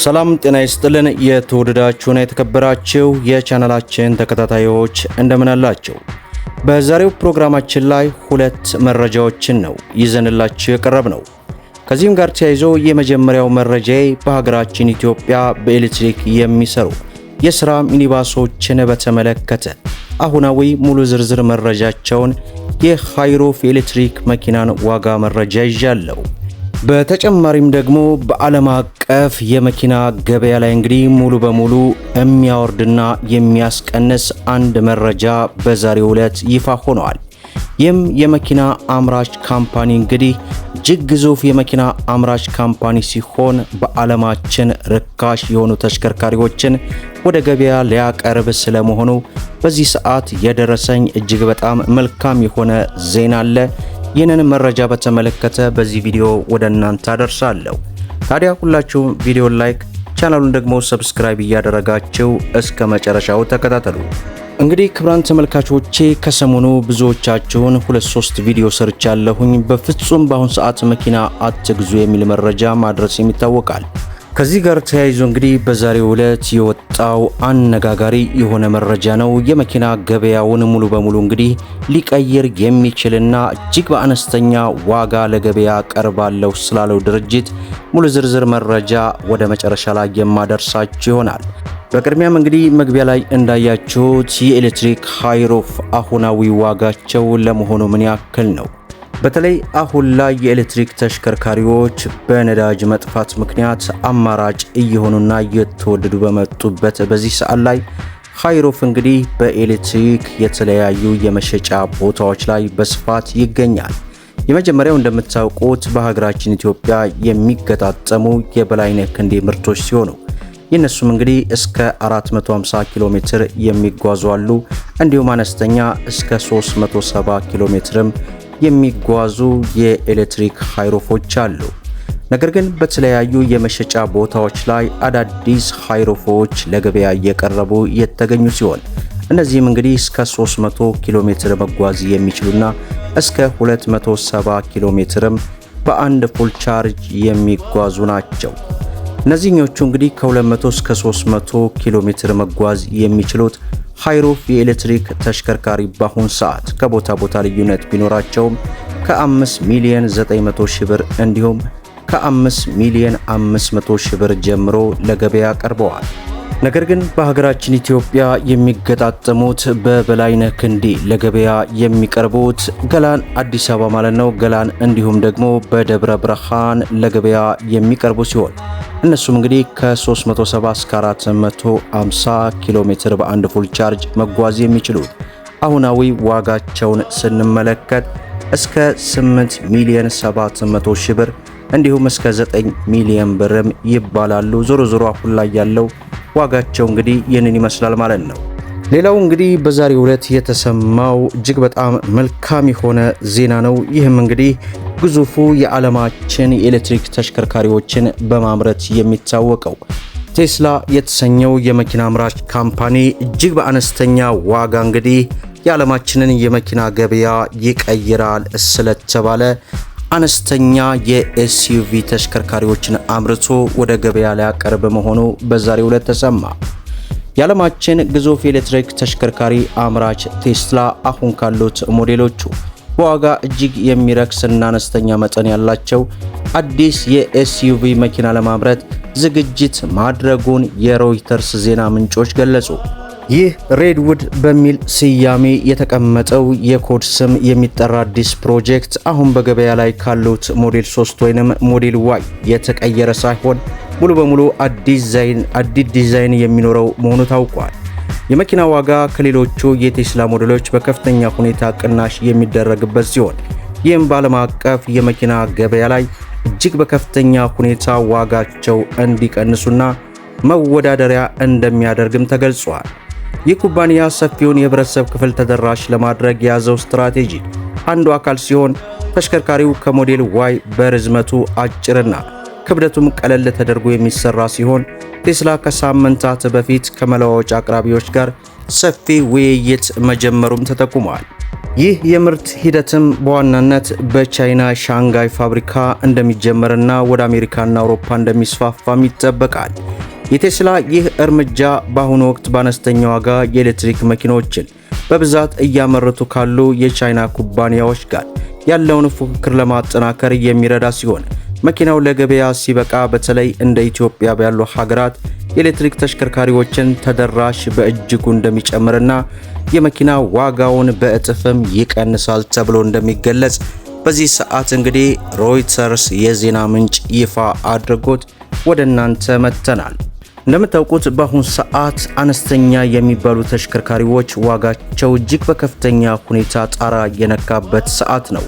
ሰላም ጤና ይስጥልን። የተወደዳችሁና የተከበራችሁ የቻናላችን ተከታታዮች እንደምን አላችሁ? በዛሬው ፕሮግራማችን ላይ ሁለት መረጃዎችን ነው ይዘንላችሁ የቀረብነው። ከዚህም ጋር ተያይዞ የመጀመሪያው መረጃዬ በሀገራችን ኢትዮጵያ በኤሌክትሪክ የሚሰሩ የሥራ ሚኒባሶችን በተመለከተ አሁናዊ ሙሉ ዝርዝር መረጃቸውን የሃይሩፍ ኤሌክትሪክ መኪናን ዋጋ መረጃ ይዣለሁ። በተጨማሪም ደግሞ በዓለም አቀፍ የመኪና ገበያ ላይ እንግዲህ ሙሉ በሙሉ የሚያወርድና የሚያስቀንስ አንድ መረጃ በዛሬው ዕለት ይፋ ሆኗል። ይህም የመኪና አምራች ካምፓኒ እንግዲህ እጅግ ግዙፍ የመኪና አምራች ካምፓኒ ሲሆን በዓለማችን ርካሽ የሆኑ ተሽከርካሪዎችን ወደ ገበያ ሊያቀርብ ስለመሆኑ በዚህ ሰዓት የደረሰኝ እጅግ በጣም መልካም የሆነ ዜና አለ። ይህንን መረጃ በተመለከተ በዚህ ቪዲዮ ወደ እናንተ አደርሳለሁ። ታዲያ ሁላችሁም ቪዲዮን ላይክ፣ ቻናሉን ደግሞ ሰብስክራይብ እያደረጋችሁ እስከ መጨረሻው ተከታተሉ። እንግዲህ ክቡራን ተመልካቾቼ ከሰሞኑ ብዙዎቻችሁን 2-3 ቪዲዮ ሰርቻለሁኝ። በፍጹም በአሁን ሰዓት መኪና አትግዙ የሚል መረጃ ማድረስ ይታወቃል። ከዚህ ጋር ተያይዞ እንግዲህ በዛሬው ዕለት የወጣው አነጋጋሪ የሆነ መረጃ ነው። የመኪና ገበያውን ሙሉ በሙሉ እንግዲህ ሊቀይር የሚችልና እጅግ በአነስተኛ ዋጋ ለገበያ ቀርባለሁ ስላለው ድርጅት ሙሉ ዝርዝር መረጃ ወደ መጨረሻ ላይ የማደርሳችሁ ይሆናል። በቅድሚያም እንግዲህ መግቢያ ላይ እንዳያችሁት የኤሌክትሪክ ሃይሩፍ አሁናዊ ዋጋቸው ለመሆኑ ምን ያክል ነው? በተለይ አሁን ላይ የኤሌክትሪክ ተሽከርካሪዎች በነዳጅ መጥፋት ምክንያት አማራጭ እየሆኑና እየተወደዱ በመጡበት በዚህ ሰዓት ላይ ሃይሩፍ እንግዲህ በኤሌክትሪክ የተለያዩ የመሸጫ ቦታዎች ላይ በስፋት ይገኛል። የመጀመሪያው እንደምታውቁት በሀገራችን ኢትዮጵያ የሚገጣጠሙ የበላይነህ ክንዴ ምርቶች ሲሆኑ የነሱም እንግዲህ እስከ 450 ኪሎ ሜትር የሚጓዙ አሉ። እንዲሁም አነስተኛ እስከ 370 ኪሎ ሜትርም የሚጓዙ የኤሌክትሪክ ሃይሩፎች አሉ። ነገር ግን በተለያዩ የመሸጫ ቦታዎች ላይ አዳዲስ ሃይሩፎች ለገበያ እየቀረቡ የተገኙ ሲሆን እነዚህም እንግዲህ እስከ 300 ኪሎ ሜትር መጓዝ የሚችሉና እስከ 270 ኪሎ ሜትርም በአንድ ፉል ቻርጅ የሚጓዙ ናቸው። እነዚህኞቹ እንግዲህ ከ200 እስከ 300 ኪሎ ሜትር መጓዝ የሚችሉት ሃይሩፍ የኤሌክትሪክ ተሽከርካሪ በአሁን ሰዓት ከቦታ ቦታ ልዩነት ቢኖራቸውም ከ5 ሚሊዮን 900 ሺህ ብር እንዲሁም ከ5 ሚሊዮን 500 ሺህ ብር ጀምሮ ለገበያ ቀርበዋል። ነገር ግን በሀገራችን ኢትዮጵያ የሚገጣጠሙት በበላይነህ ክንዴ ለገበያ የሚቀርቡት ገላን አዲስ አበባ ማለት ነው ገላን እንዲሁም ደግሞ በደብረ ብርሃን ለገበያ የሚቀርቡ ሲሆን እነሱም እንግዲህ ከ370 እስከ 450 ኪሎ ሜትር በአንድ ፉል ቻርጅ መጓዝ የሚችሉት አሁናዊ ዋጋቸውን ስንመለከት እስከ 8 ሚሊዮን 700 ሺህ ብር እንዲሁም እስከ 9 ሚሊዮን ብርም ይባላሉ። ዞሮ ዞሮ አሁን ላይ ያለው ዋጋቸው እንግዲህ ይህንን ይመስላል ማለት ነው። ሌላው እንግዲህ በዛሬው ዕለት የተሰማው እጅግ በጣም መልካም የሆነ ዜና ነው። ይህም እንግዲህ ግዙፉ የዓለማችን የኤሌክትሪክ ተሽከርካሪዎችን በማምረት የሚታወቀው ቴስላ የተሰኘው የመኪና አምራች ካምፓኒ እጅግ በአነስተኛ ዋጋ እንግዲህ የዓለማችንን የመኪና ገበያ ይቀይራል ስለተባለ አነስተኛ የኤስዩቪ ተሽከርካሪዎችን አምርቶ ወደ ገበያ ሊያቀርብ መሆኑ በዛሬው ዕለት ተሰማ። የዓለማችን ግዙፍ የኤሌክትሪክ ተሽከርካሪ አምራች ቴስላ አሁን ካሉት ሞዴሎቹ በዋጋ እጅግ የሚረክስና አነስተኛ መጠን ያላቸው አዲስ የኤስዩቪ መኪና ለማምረት ዝግጅት ማድረጉን የሮይተርስ ዜና ምንጮች ገለጹ። ይህ ሬድውድ በሚል ስያሜ የተቀመጠው የኮድ ስም የሚጠራ አዲስ ፕሮጀክት አሁን በገበያ ላይ ካሉት ሞዴል 3 ወይንም ሞዴል ዋይ የተቀየረ ሳይሆን ሙሉ በሙሉ አዲስ ዲዛይን የሚኖረው መሆኑ ታውቋል። የመኪና ዋጋ ከሌሎቹ የቴስላ ሞዴሎች በከፍተኛ ሁኔታ ቅናሽ የሚደረግበት ሲሆን ይህም በዓለም አቀፍ የመኪና ገበያ ላይ እጅግ በከፍተኛ ሁኔታ ዋጋቸው እንዲቀንሱና መወዳደሪያ እንደሚያደርግም ተገልጿል። ይህ ኩባንያ ሰፊውን የህብረተሰብ ክፍል ተደራሽ ለማድረግ የያዘው ስትራቴጂ አንዱ አካል ሲሆን ተሽከርካሪው ከሞዴል ዋይ በርዝመቱ አጭርና ክብደቱም ቀለል ተደርጎ የሚሰራ ሲሆን ቴስላ ከሳምንታት በፊት ከመለዋወጫ አቅራቢዎች ጋር ሰፊ ውይይት መጀመሩም ተጠቁሟል። ይህ የምርት ሂደትም በዋናነት በቻይና ሻንጋይ ፋብሪካ እንደሚጀመርና ወደ አሜሪካና አውሮፓ እንደሚስፋፋም ይጠበቃል። የቴስላ ይህ እርምጃ በአሁኑ ወቅት በአነስተኛ ዋጋ የኤሌክትሪክ መኪናዎችን በብዛት እያመረቱ ካሉ የቻይና ኩባንያዎች ጋር ያለውን ፉክክር ለማጠናከር የሚረዳ ሲሆን መኪናው ለገበያ ሲበቃ በተለይ እንደ ኢትዮጵያ ባሉ ሀገራት የኤሌክትሪክ ተሽከርካሪዎችን ተደራሽ በእጅጉ እንደሚጨምርና የመኪና ዋጋውን በእጥፍም ይቀንሳል ተብሎ እንደሚገለጽ በዚህ ሰዓት እንግዲህ ሮይተርስ የዜና ምንጭ ይፋ አድርጎት ወደ እናንተ መጥተናል። እንደምታውቁት በአሁኑ ሰዓት አነስተኛ የሚባሉ ተሽከርካሪዎች ዋጋቸው እጅግ በከፍተኛ ሁኔታ ጣራ የነካበት ሰዓት ነው።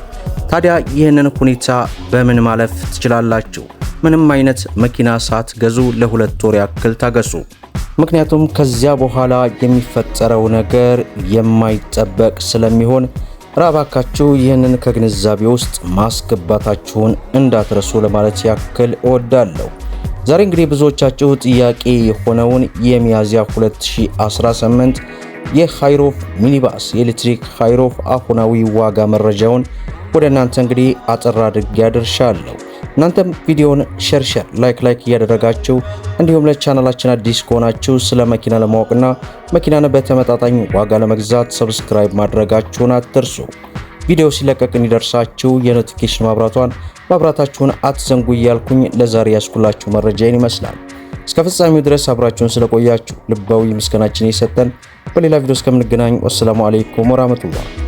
ታዲያ ይህንን ሁኔታ በምን ማለፍ ትችላላችሁ? ምንም አይነት መኪና ሳትገዙ ለ2 ወር ያክል ታገሱ። ምክንያቱም ከዚያ በኋላ የሚፈጠረው ነገር የማይጠበቅ ስለሚሆን ራባካችሁ ይህንን ከግንዛቤ ውስጥ ማስገባታችሁን እንዳትረሱ ለማለት ያክል እወዳለሁ። ዛሬ እንግዲህ ብዙዎቻችሁ ጥያቄ የሆነውን የሚያዝያ 2018 የሃይሮፍ ሚኒባስ የኤሌክትሪክ ሃይሮፍ አሁናዊ ዋጋ መረጃውን ወደ እናንተ እንግዲህ አጠር አድርጌ ያደርሻለሁ። እናንተም ቪዲዮውን ሼር ላይክ እያደረጋችሁ እንዲሁም ለቻናላችን አዲስ ከሆናችሁ ስለ መኪና ለማወቅና መኪናን በተመጣጣኝ ዋጋ ለመግዛት ሰብስክራይብ ማድረጋችሁን አትርሱ። ቪዲዮ ሲለቀቅ እንዲደርሳችሁ የኖቲፊኬሽን ማብራታችሁን አትዘንጉ እያልኩኝ ለዛሬ ያስኩላችሁ መረጃ ይመስላል። እስከ ፍጻሜው ድረስ አብራችሁን ስለቆያችሁ ልባዊ ምስጋናችን እየሰጠን በሌላ ቪዲዮ እስከምንገናኝ ወሰላሙ አለይኩም ወራህመቱላህ።